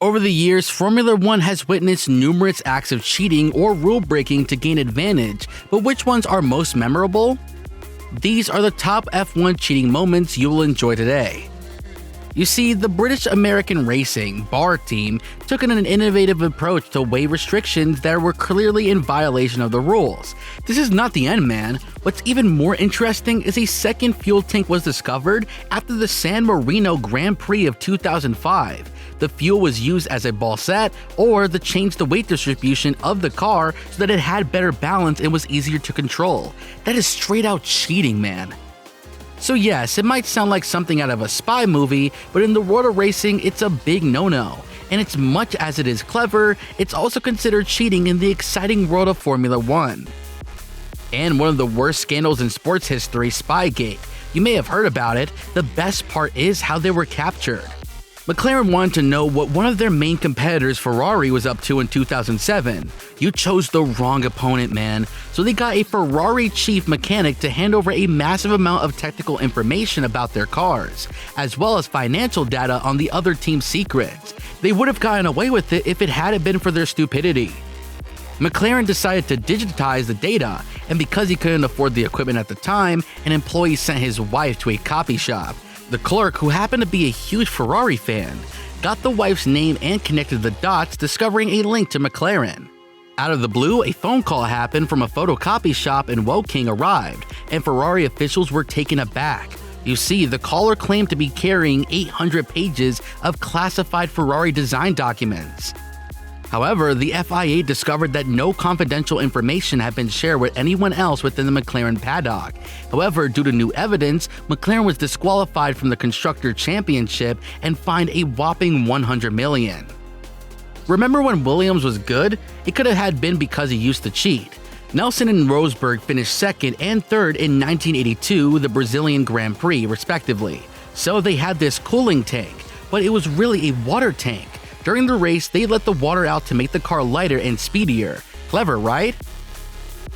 Over the years, Formula One has witnessed numerous acts of cheating or rule breaking to gain advantage, but which ones are most memorable? These are the top F1 cheating moments you will enjoy today. You see, the British American Racing (BAR) team took an innovative approach to weigh restrictions that were clearly in violation of the rules. This is not the end, man. What's even more interesting is a second fuel tank was discovered after the San Marino Grand Prix of 2005. The fuel was used as a balsette or to change the weight distribution of the car so that it had better balance and was easier to control. That is straight out cheating, man. So yes, it might sound like something out of a spy movie, but in the world of racing, it's a big no-no. And as much as it is clever, it's also considered cheating in the exciting world of Formula One. And one of the worst scandals in sports history, Spygate. You may have heard about it. The best part is how they were captured. Mclaren wanted to know what one of their main competitors, Ferrari, was up to in 2007. You chose the wrong opponent, man. So they got a Ferrari chief mechanic to hand over a massive amount of technical information about their cars, as well as financial data on the other team's secrets. They would have gotten away with it if it hadn't been for their stupidity. McLaren decided to digitize the data, and because he couldn't afford the equipment at the time, an employee sent his wife to a copy shop. The clerk, who happened to be a huge Ferrari fan, got the wife's name and connected the dots, discovering a link to McLaren. Out of the blue, a phone call happened from a photocopy shop in Woking arrived, and Ferrari officials were taken aback. You see, the caller claimed to be carrying 800 pages of classified Ferrari design documents. However, the FIA discovered that no confidential information had been shared with anyone else within the McLaren paddock. However, due to new evidence, McLaren was disqualified from the Constructor Championship and fined a whopping $100 million. Remember when Williams was good? It could have had been because he used to cheat. Nelson and Rosberg finished second and third in 1982, the Brazilian Grand Prix, respectively. So they had this cooling tank, but it was really a water tank. During the race, they let the water out to make the car lighter and speedier. Clever, right?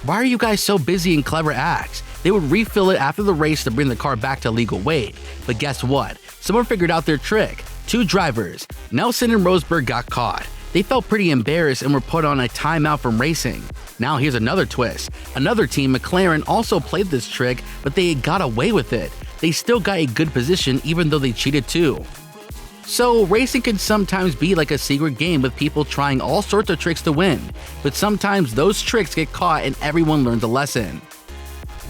Why are you guys so busy in clever acts? They would refill it after the race to bring the car back to legal weight. But guess what? Someone figured out their trick. Two drivers, Nelson and Rosberg, got caught. They felt pretty embarrassed and were put on a timeout from racing. Now here's another twist. Another team, McLaren, also played this trick, but they got away with it. They still got a good position even though they cheated too. So, racing can sometimes be like a secret game with people trying all sorts of tricks to win, but sometimes those tricks get caught and everyone learns a lesson.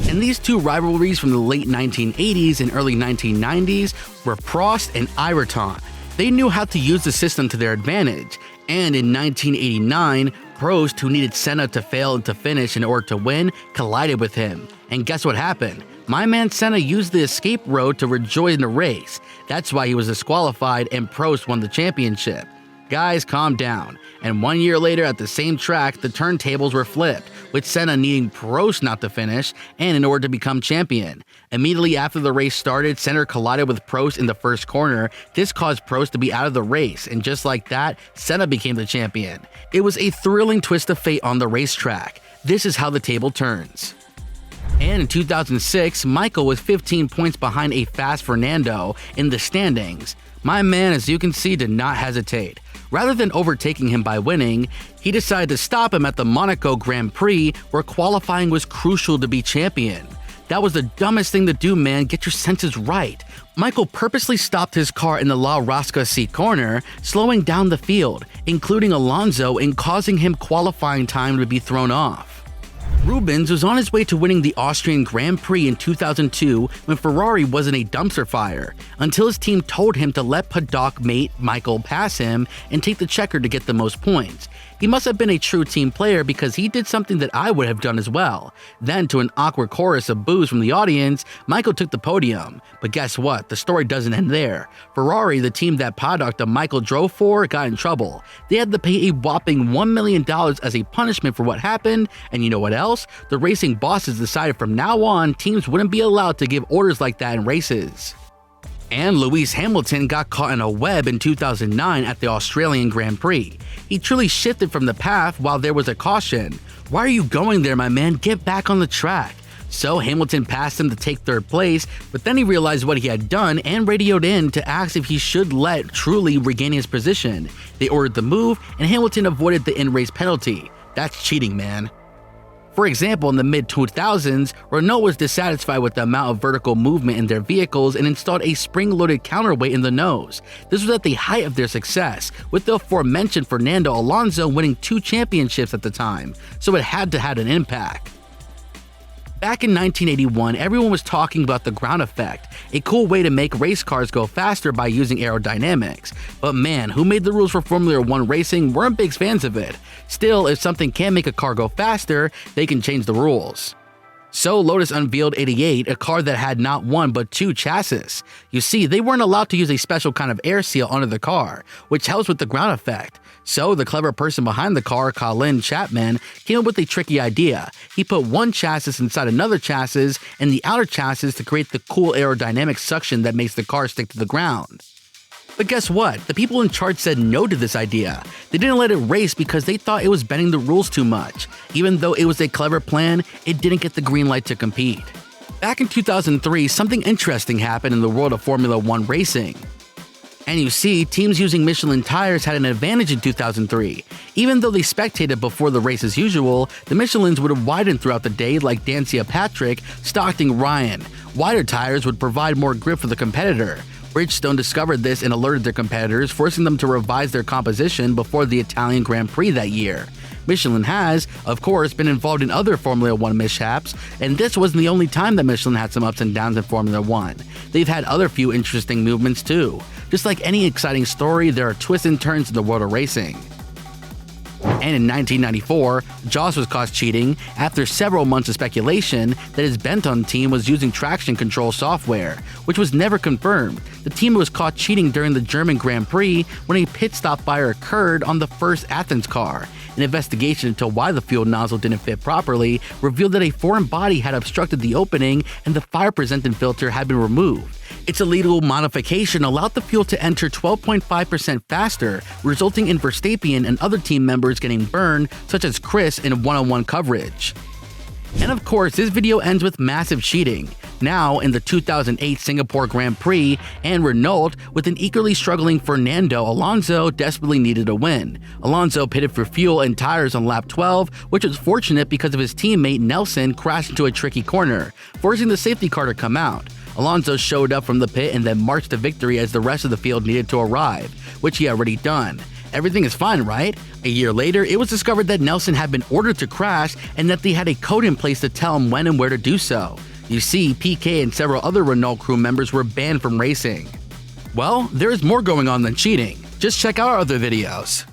And these two rivalries from the late 1980s and early 1990s were Prost and Ayrton. They knew how to use the system to their advantage, and in 1989, Prost, who needed Senna to fail and to finish in order to win, collided with him. And guess what happened? My man Senna used the escape road to rejoin the race. That's why he was disqualified and Prost won the championship. Guys, calm down. And 1 year later at the same track, the turntables were flipped, with Senna needing Prost not to finish and in order to become champion. Immediately after the race started, Senna collided with Prost in the first corner. This caused Prost to be out of the race, and just like that, Senna became the champion. It was a thrilling twist of fate on the racetrack. This is how the table turns. And in 2006, Michael was 15 points behind a fast Fernando in the standings. My man, as you can see, did not hesitate. Rather than overtaking him by winning, he decided to stop him at the Monaco Grand Prix, where qualifying was crucial to be champion. That was the dumbest thing to do, man. Get your senses right. Michael purposely stopped his car in the La Rosca seat corner, slowing down the field, including Alonso, and causing him qualifying time to be thrown off. Rubens was on his way to winning the Austrian Grand Prix in 2002 when Ferrari was in a dumpster fire, until his team told him to let paddock mate Michael pass him and take the checker to get the most points. He must have been a true team player because he did something that I would have done as well. Then, to an awkward chorus of boos from the audience, Michael took the podium. But guess what? The story doesn't end there. Ferrari, the team that paddock that Michael drove for, got in trouble. They had to pay a whopping $1 million as a punishment for what happened, and you know what else? The racing bosses decided from now on, teams wouldn't be allowed to give orders like that in races. And Lewis Hamilton got caught in a web in 2009 at the Australian Grand Prix. He truly shifted from the path while there was a caution. Why are you going there, my man? Get back on the track. So Hamilton passed him to take third place, but then he realized what he had done and radioed in to ask if he should let Trulli regain his position. They ordered the move, and Hamilton avoided the in-race penalty. That's cheating, man. For example, in the mid-2000s, Renault was dissatisfied with the amount of vertical movement in their vehicles and installed a spring-loaded counterweight in the nose. This was at the height of their success, with the aforementioned Fernando Alonso winning 2 championships at the time, so it had to have an impact. Back in 1981, everyone was talking about the ground effect, a cool way to make race cars go faster by using aerodynamics. But man, who made the rules for Formula 1 racing weren't big fans of it. Still, if something can make a car go faster, they can change the rules. So Lotus unveiled 88, a car that had not 1 but 2 chassis. You see, they weren't allowed to use a special kind of air seal under the car, which helps with the ground effect. So the clever person behind the car, Colin Chapman, came up with a tricky idea. He put one chassis inside another chassis and the outer chassis to create the cool aerodynamic suction that makes the car stick to the ground. But guess what? The people in charge said no to this idea. They didn't let it race because they thought it was bending the rules too much. Even though it was a clever plan, it didn't get the green light to compete. Back in 2003, something interesting happened in the world of Formula 1 racing. And you see, teams using Michelin tires had an advantage in 2003. Even though they spectated before the race as usual, the Michelins would have widened throughout the day like Dancia Patrick, Stockton Ryan. Wider tires would provide more grip for the competitor. Bridgestone discovered this and alerted their competitors, forcing them to revise their composition before the Italian Grand Prix that year. Michelin has, of course, been involved in other Formula 1 mishaps, and this wasn't the only time that Michelin had some ups and downs in Formula 1. They've had other few interesting movements too. Just like any exciting story, there are twists and turns in the world of racing. And in 1994, Joss was caught cheating after several months of speculation that his Benetton team was using traction control software, which was never confirmed. The team was caught cheating during the German Grand Prix when a pit stop fire occurred on the first Athens car. An investigation into why the fuel nozzle didn't fit properly revealed that a foreign body had obstructed the opening and the fire prevention filter had been removed. Its illegal modification allowed the fuel to enter 12.5% faster, resulting in Verstappen and other team members getting burned, such as Chris in one-on-one coverage. And of course, this video ends with massive cheating. Now, in the 2008 Singapore Grand Prix, and Renault, with an eagerly struggling Fernando Alonso, desperately needed a win. Alonso pitted for fuel and tires on lap 12, which was fortunate because of his teammate Nelson crashed into a tricky corner, forcing the safety car to come out. Alonso showed up from the pit and then marched to victory as the rest of the field needed to arrive, which he had already done. Everything is fine, right? A year later, it was discovered that Nelson had been ordered to crash and that they had a code in place to tell him when and where to do so. You see, Piquet and several other Renault crew members were banned from racing. Well, there is more going on than cheating. Just check out our other videos.